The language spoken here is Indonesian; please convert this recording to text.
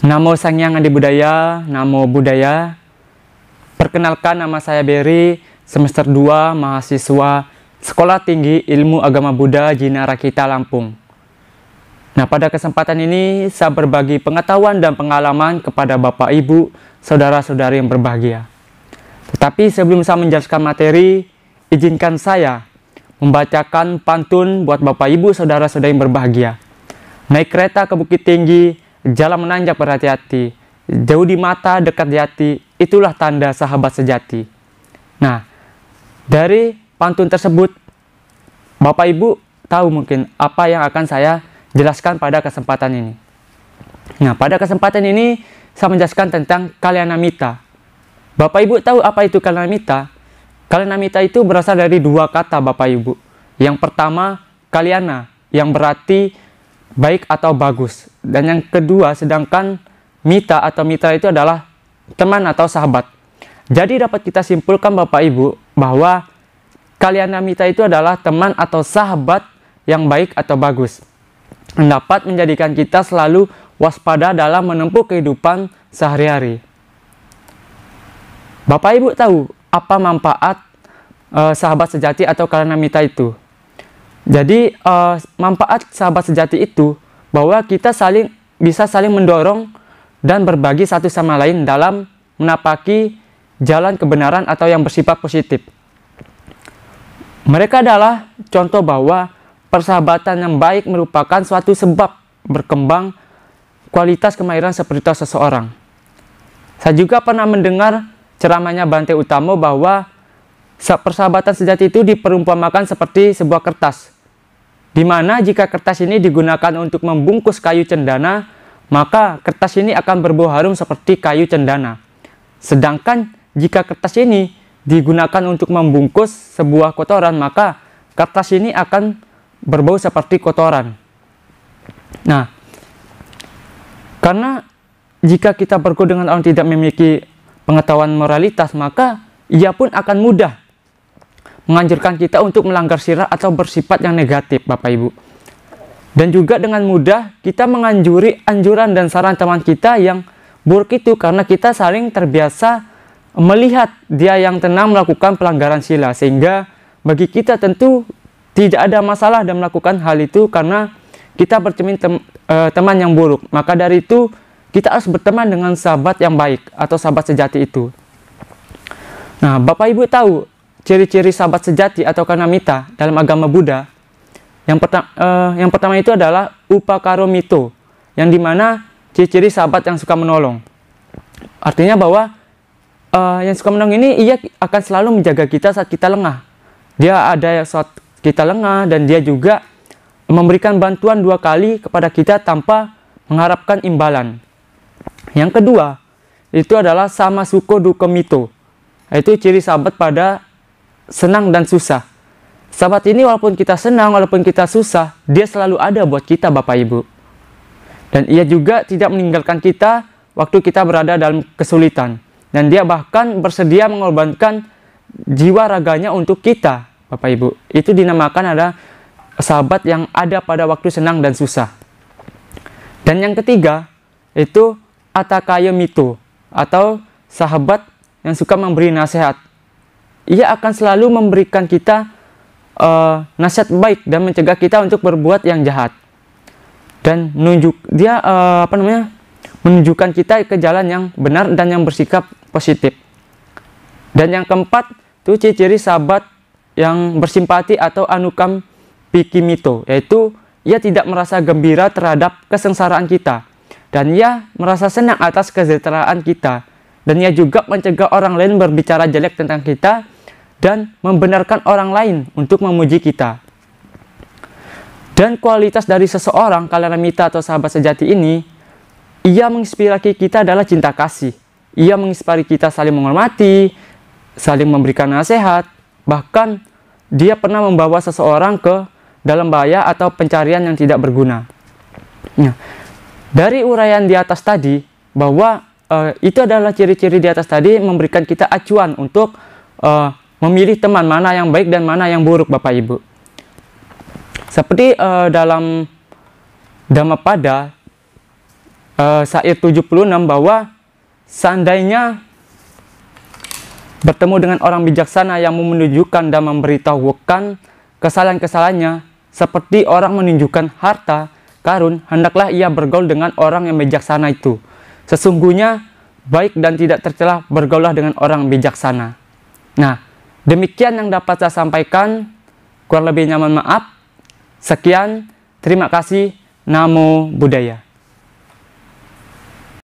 Namo Sang Hyang Adi Budaya, Namo Buddhaya. Perkenalkan, nama saya Berry, semester 2, mahasiswa Sekolah Tinggi Ilmu Agama Buddha Jina Rakita Lampung. Nah, pada kesempatan ini saya berbagi pengetahuan dan pengalaman kepada Bapak Ibu, saudara-saudari yang berbahagia. Tetapi sebelum saya menjelaskan materi, izinkan saya membacakan pantun buat Bapak Ibu, saudara-saudari yang berbahagia. Naik kereta ke Bukit Tinggi, jalan menanjak berhati-hati, jauh di mata, dekat di hati, itulah tanda sahabat sejati. Nah, dari pantun tersebut, Bapak Ibu tahu mungkin apa yang akan saya jelaskan pada kesempatan ini. Nah, pada kesempatan ini saya menjelaskan tentang Kalyanamitta. Bapak Ibu tahu apa itu Kalyanamitta? Kalyanamitta itu berasal dari dua kata, Bapak Ibu. Yang pertama, Kalyana, yang berarti baik atau bagus. Dan yang kedua, sedangkan mita atau mitra itu adalah teman atau sahabat. Jadi dapat kita simpulkan, Bapak Ibu, bahwa Kalyanamitta itu adalah teman atau sahabat yang baik atau bagus, dapat menjadikan kita selalu waspada dalam menempuh kehidupan sehari-hari. Bapak Ibu tahu apa manfaat sahabat sejati atau Kalyanamitta itu? Jadi manfaat sahabat sejati itu bahwa kita bisa saling mendorong dan berbagi satu sama lain dalam menapaki jalan kebenaran atau yang bersifat positif. Mereka adalah contoh bahwa persahabatan yang baik merupakan suatu sebab berkembang kualitas kemahiran spiritual seseorang. Saya juga pernah mendengar ceramahnya Bante Utamo bahwa persahabatan sejati itu diperumpamakan seperti sebuah kertas, di mana jika kertas ini digunakan untuk membungkus kayu cendana, maka kertas ini akan berbau harum seperti kayu cendana. Sedangkan jika kertas ini digunakan untuk membungkus sebuah kotoran, maka kertas ini akan berbau seperti kotoran. Nah, karena jika kita bergaul dengan orang tidak memiliki pengetahuan moralitas, maka ia pun akan mudah menganjurkan kita untuk melanggar syiar atau bersifat yang negatif, Bapak Ibu. Dan juga dengan mudah kita menganjuri anjuran dan saran teman kita yang buruk itu, karena kita saling terbiasa melihat dia yang tenang melakukan pelanggaran sila, sehingga bagi kita tentu tidak ada masalah dalam melakukan hal itu karena kita bercermin teman yang buruk. Maka dari itu kita harus berteman dengan sahabat yang baik atau sahabat sejati itu. Nah, Bapak Ibu tahu ciri-ciri sahabat sejati atau Kalyanamitta dalam agama Buddha. Yang pertama itu adalah upakaromito, yang dimana ciri-ciri sahabat yang suka menolong. Artinya bahwa yang suka menolong ini ia akan selalu menjaga kita saat kita lengah. Dia ada saat kita lengah dan dia juga memberikan bantuan 2 kali kepada kita tanpa mengharapkan imbalan. Yang kedua itu adalah samasuko dukomito, yaitu ciri sahabat pada senang dan susah. Sahabat ini walaupun kita senang, walaupun kita susah, dia selalu ada buat kita, Bapak Ibu. Dan ia juga tidak meninggalkan kita waktu kita berada dalam kesulitan. Dan dia bahkan bersedia mengorbankan jiwa raganya untuk kita, Bapak Ibu. Itu dinamakan ada sahabat yang ada pada waktu senang dan susah. Dan yang ketiga itu atakayomito, atau sahabat yang suka memberi nasihat. Ia akan selalu memberikan kita nasihat baik dan mencegah kita untuk berbuat yang jahat. Dan menunjukkan kita ke jalan yang benar dan yang bersikap positif. Dan yang keempat itu ciri-ciri sahabat yang bersimpati atau anukam pikimito, yaitu ia tidak merasa gembira terhadap kesengsaraan kita dan ia merasa senang atas kesejahteraan kita. Dan ia juga mencegah orang lain berbicara jelek tentang kita dan membenarkan orang lain untuk memuji kita. Dan kualitas dari seseorang Kalyanamitta atau sahabat sejati ini, ia menginspirasi kita adalah cinta kasih. Ia menginspirasi kita saling menghormati, saling memberikan nasihat, bahkan dia pernah membawa seseorang ke dalam bahaya atau pencarian yang tidak berguna. Nah, dari uraian di atas tadi, bahwa itu adalah ciri-ciri di atas tadi memberikan kita acuan untuk memilih teman mana yang baik dan mana yang buruk, Bapak Ibu. Seperti dalam Dhammapada syair 76 bahwa seandainya bertemu dengan orang bijaksana yang menunjukkan dan memberitahukan kesalahan-kesalahannya seperti orang menunjukkan harta karun, hendaklah ia bergaul dengan orang yang bijaksana itu. Sesungguhnya baik dan tidak tercela bergaullah dengan orang bijaksana. Nah, demikian yang dapat saya sampaikan. Kurang lebihnya mohon maaf. Sekian, terima kasih. Namo Buddhaya.